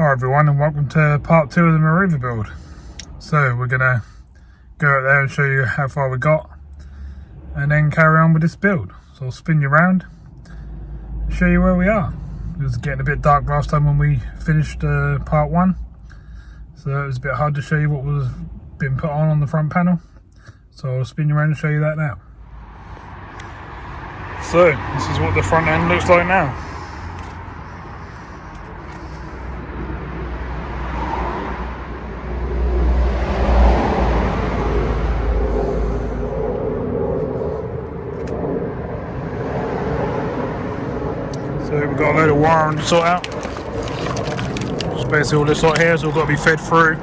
Hi everyone, and welcome to part 2 of the Meriva build. So we're going to go out there and show you how far we got and then carry on with this build. So I'll spin you around and show you where we are. It was getting a bit dark last time when we finished part 1, so it was a bit hard to show you what was been put on the front panel. So I'll spin you around and show you that now. So this is what the front end looks like now. So we've got a load of wiring to sort out. Just basically all this lot here is all got to be fed through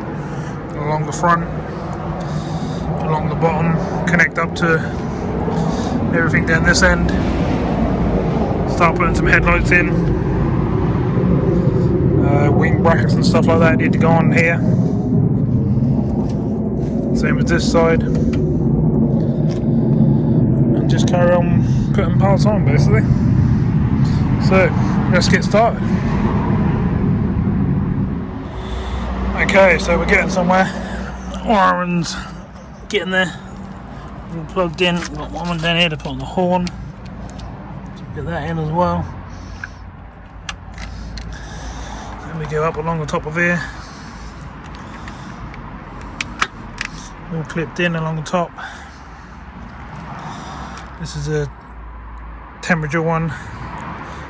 along the front, along the bottom, connect up to everything down this end. Start putting some headlights in. Wing brackets and stuff like that need to go on here. Same as this side. And just carry on putting parts on basically. So, let's get started. Okay, so we're getting somewhere. Wiring's getting there. All plugged in. We've got one down here to put on the horn. So get that in as well. Then we go up along the top of here. All clipped in along the top. This is a temperature one.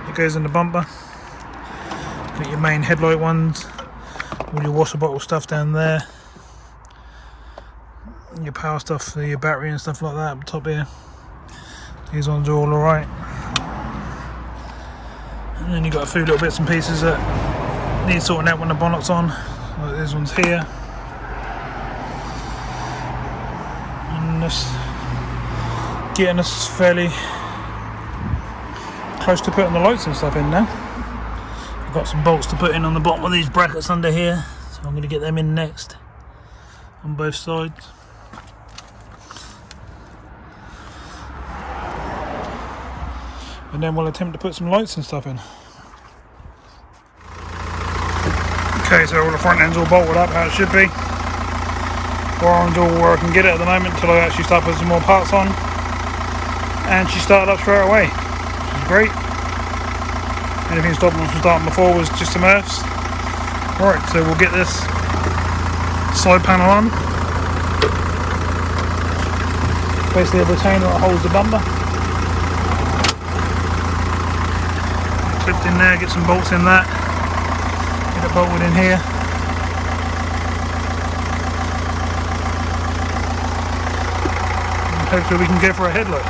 It goes in the bumper. Got your main headlight ones, all your water bottle stuff down there, your power stuff for your battery and stuff like that up top here. These ones are all alright. And then you've got a few little bits and pieces that need sorting out when the bonnet's on, like these ones here. And this getting us fairly close to putting the lights and stuff in now. I've got some bolts to put in on the bottom of these brackets under here, so I'm going to get them in next on both sides. And then we'll attempt to put some lights and stuff in. Okay, so all the front end's all bolted up how it should be. Wiring's all where I can get it at the moment until I actually start putting some more parts on. And she started up straight away. Great. Anything stopping us from starting before was just some earths. Right, so we'll get this side panel on. Basically a retainer that holds the bumper. Clipped in there, get some bolts in that. Get it bolted in here. And hopefully we can go for a headlight.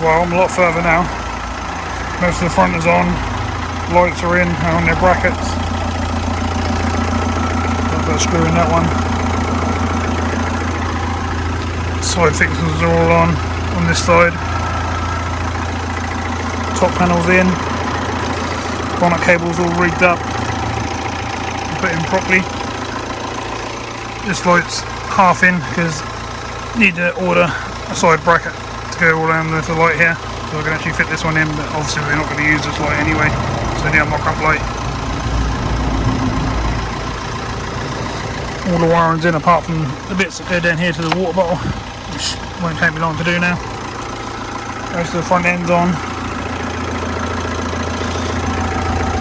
Well, I'm a lot further now. Most of the front is on, lights are in and on their brackets. I've got a screw in that one. Side fixings are all on this side. Top panel's in. Bonnet cable's all rigged up and put in properly. This light's half in because I need to order a side bracket to go all around with the light here, so I can actually fit this one in, but obviously we're not going to use this light anyway, so I need a mock-up light. All the wiring's in apart from the bits that go down here to the water bottle, which won't take me long to do now. Most of the front end's on.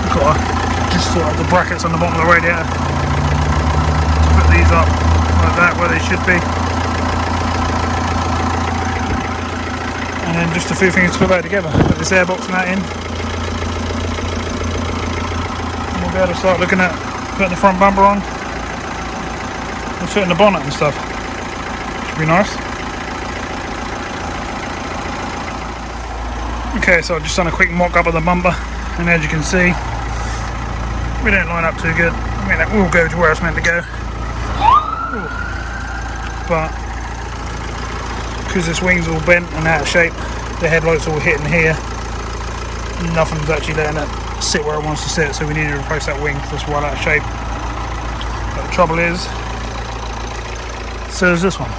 We've got to just sort out the brackets on the bottom of the radiator. Put these up like that where they should be. And then just a few things to put back together. Put this airbox and that in. And we'll be able to start looking at putting the front bumper on. And fitting the bonnet and stuff. Should be nice. Okay, so I've just done a quick mock up of the bumper, and as you can see, we don't line up too good. I mean, that will go to where it's meant to go. Ooh. But because this wing's all bent and out of shape, the headlight's all hitting here, nothing's actually letting it sit where it wants to sit, so we need to replace that wing because it's well out of shape. But the trouble is, so is this one.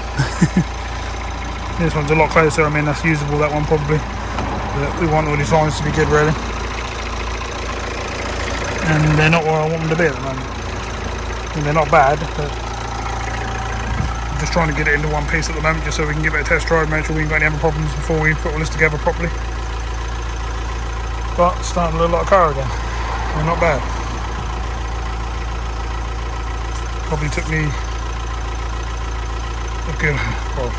This one's a lot closer. I mean, that's usable, that one probably, but we want all these lines to be good really, and they're not where I want them to be at the moment. I mean, they're not bad, but I'm just trying to get it into one piece at the moment just so we can give it a test drive, make sure we ain't got any other problems before we put all this together properly. But it's starting to look like a car again. They're not bad. Probably took me a good, well,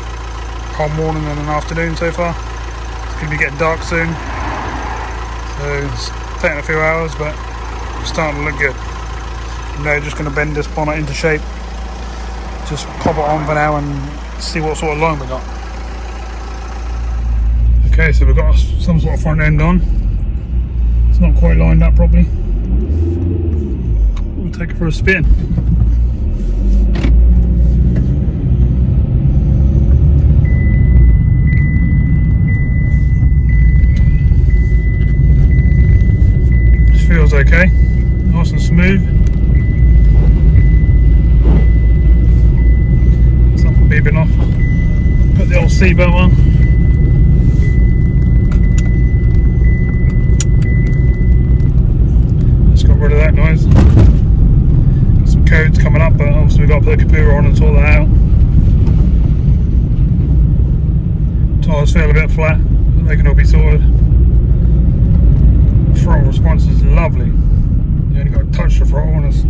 whole morning and an afternoon so far. It's going to be getting dark soon, so it's taking a few hours, but it's starting to look good. I'm now just going to bend this bonnet into shape, just pop it on for now and see what sort of line we got. Okay, so we've got some sort of front end on. It's not quite lined up properly. We'll take it for a spin. This feels okay, nice and smooth. Something beeping off. Put the old seatbelt on. Rid of that noise. Got some codes coming up, but obviously we've got to put the computer on and sort that out. Tyres feel a bit flat, but they can all be sorted. Throttle response is lovely. You only got to touch the throttle and it's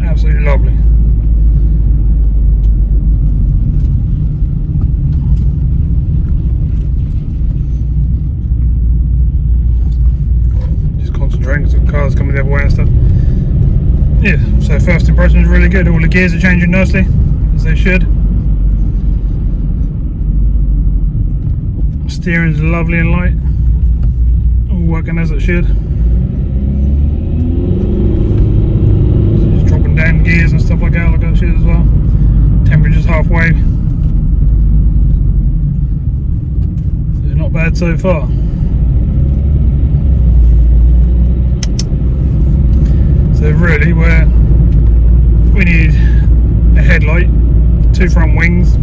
absolutely lovely. Because the cars coming the other way and stuff. Yeah, so first impression is really good. All the gears are changing nicely, as they should. Steering is lovely and light, all working as it should. Just dropping down gears and stuff like that, like that shit as well. Temperature's halfway. So not bad so far. So really, we need a headlight, 2 front wings,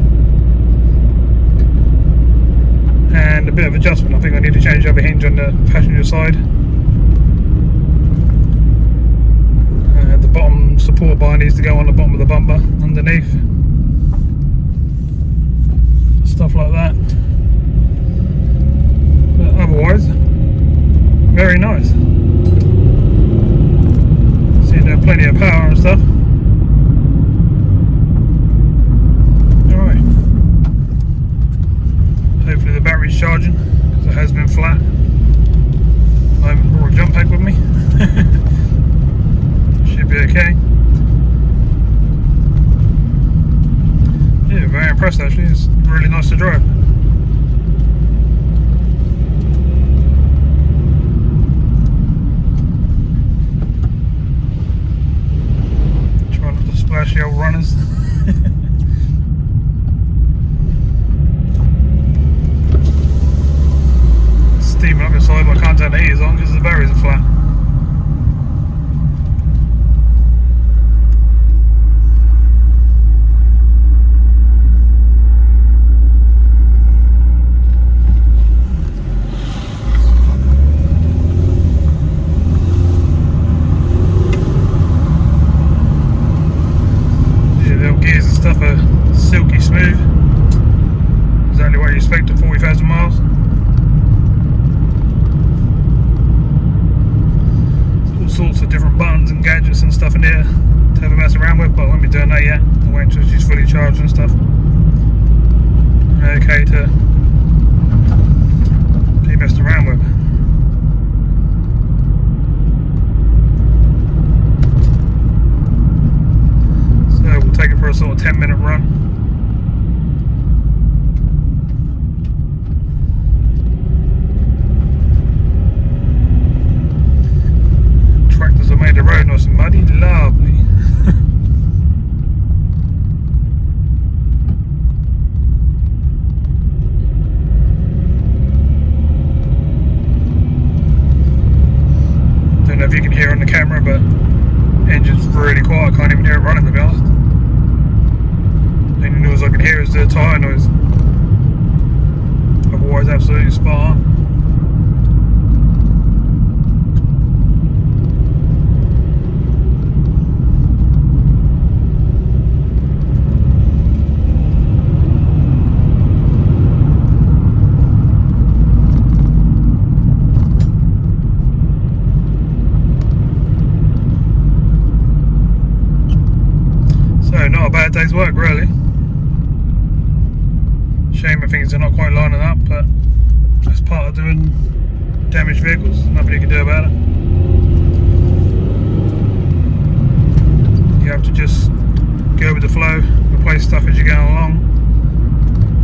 and a bit of adjustment. I think I need to change the other hinge on the passenger side. The bottom support bar needs to go on the bottom of the bumper underneath. Stuff like that. But otherwise, very nice. Plenty of power and stuff. Alright. Hopefully the battery's charging, because it has been flat. I haven't brought a jump pack with me. Should be okay. Yeah, very impressed actually. It's really nice to drive. Flashy old runners. Steaming up inside, but I can't turn the heaters on because the batteries are flat. Gears and stuff are silky smooth, exactly what you expect at 40,000 miles. There's all sorts of different buttons and gadgets and stuff in here to have a mess around with, but I won't be doing that yet. I'll wait until she's fully charged and stuff. Okay to be messed around with. Take it for a sort of 10-minute run. hear is the tyre noise. Otherwise, absolutely spot on. So, not a bad day's work, really. Shame things are not quite lining up, but that's part of doing damaged vehicles. Nothing you can do about it. You have to just go with the flow, replace stuff as you're going along,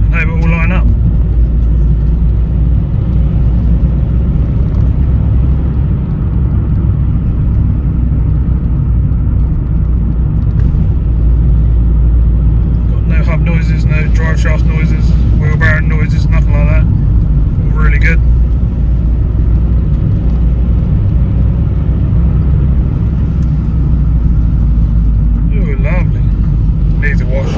and hope it all line up. Hub noises, no drive shaft noises, wheelbarrow noises, nothing like that. All really good. Ooh, lovely. Needs a wash.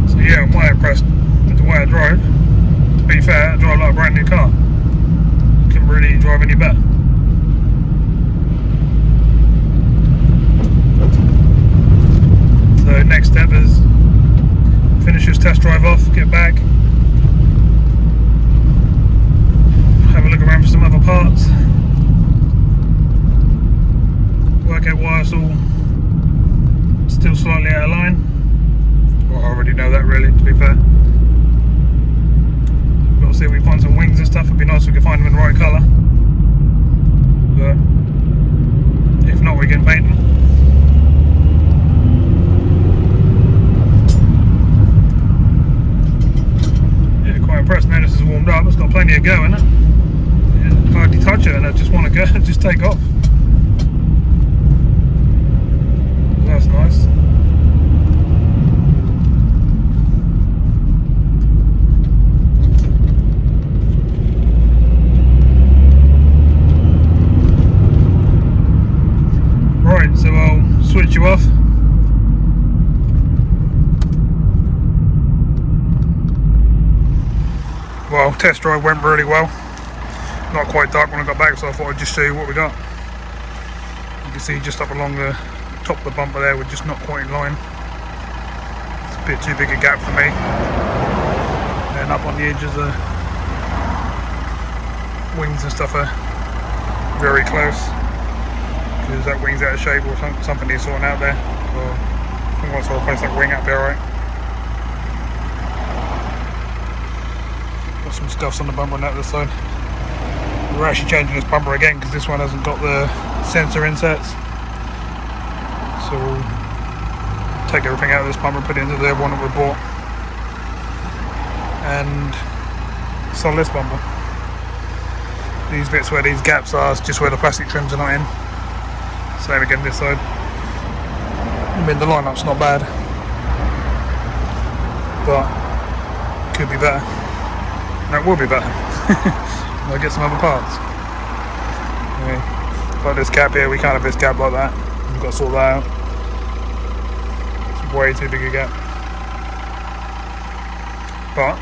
So yeah, I'm quite impressed with the way I drive. To be fair, I drive like a brand new car. Couldn't really drive any better. So next step is finish this test drive off, get back, have a look around for some other parts, work out why it's all still slightly out of line. Well, I already know that really, to be fair. We've got to see if we find some wings and stuff. It'd be nice if we could find them in the right colour, but if not, we can paint them. Impressed now this is warmed up. It's got plenty of go in it. You hardly touch it and I just want to go, just take off. That's nice. Right, so I'll switch you off. Well, test drive went really well. Not quite dark when I got back, so I thought I'd just show you what we got. You can see just up along the top of the bumper there, we're just not quite in line. It's a bit too big a gap for me. And up on the edges, the wings and stuff are very close, because that wing's out of shape or something needs sorting out there. So I think once I replace that wing, that'll be alright. Got some scuffs on the bumper on that other side. We're actually changing this bumper again because this one hasn't got the sensor inserts. So we'll take everything out of this bumper and put it into the one that we bought. And solder this bumper. These bits where these gaps are is just where the plastic trims are not in. Same again this side. I mean, the lineup's not bad, but could be better. No, it will be better. I'll get some other parts. Anyway, like this gap here, we can't have this gap like that. We've got to sort that out. It's way too big a gap. But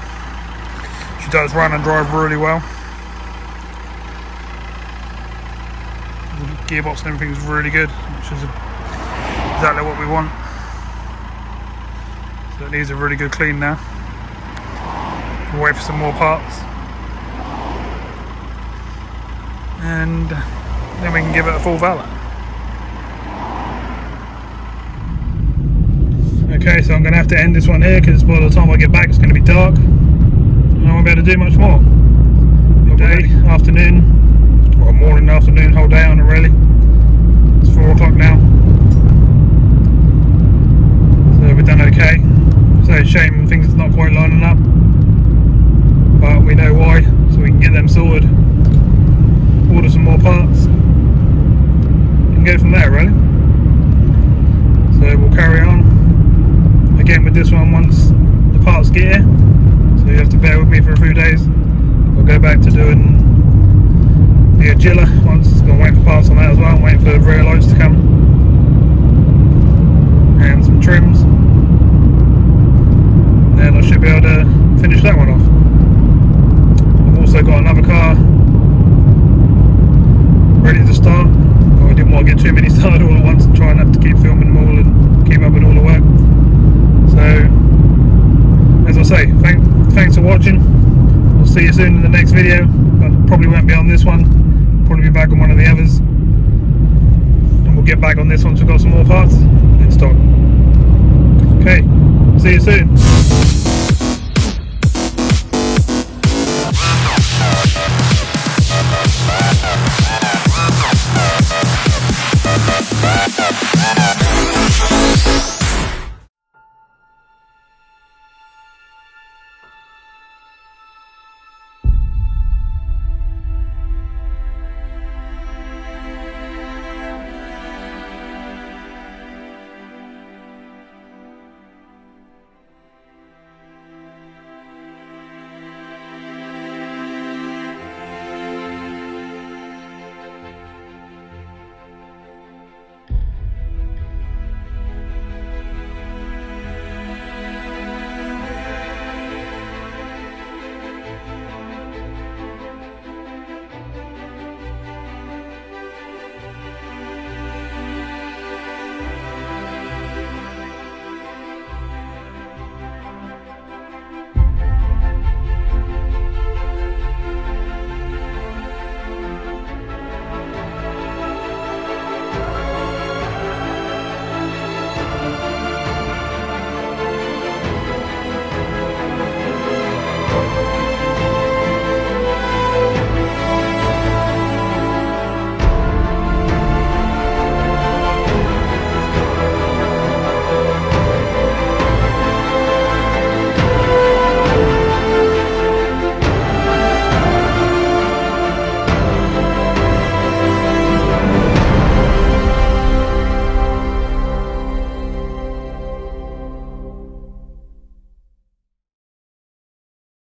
she does run and drive really well. The gearbox and everything is really good, which is exactly what we want. So it needs a really good clean now. We'll wait for some more parts, and then we can give it a full valet. Okay, so I'm going to have to end this one here because by the time I get back it's going to be dark and I won't be able to do much more. Whole day, afternoon, well, morning, afternoon, whole day on it really. It's 4 o'clock now, so we've done okay. So it's a shame things are not quite lining up, but we know why, so we can get them sorted, order some more parts, and go from there really. So we'll carry on again with this one once the parts get here, so you have to bear with me for a few days. We'll go back to doing the Agila once it's gone away parts on that as well. I'm waiting for the rear lights to come and some trims. Then I should be able to finish that one off. I've also got another car ready to start. But I didn't want to get too many started all at once and try and have to keep filming them all and keep up with all the work. So, as I say, thanks for watching. I'll see you soon in the next video, but probably won't be on this one. Probably be back on one of the others. And we'll get back on this once we've got some more parts in stock. Okay, see you soon.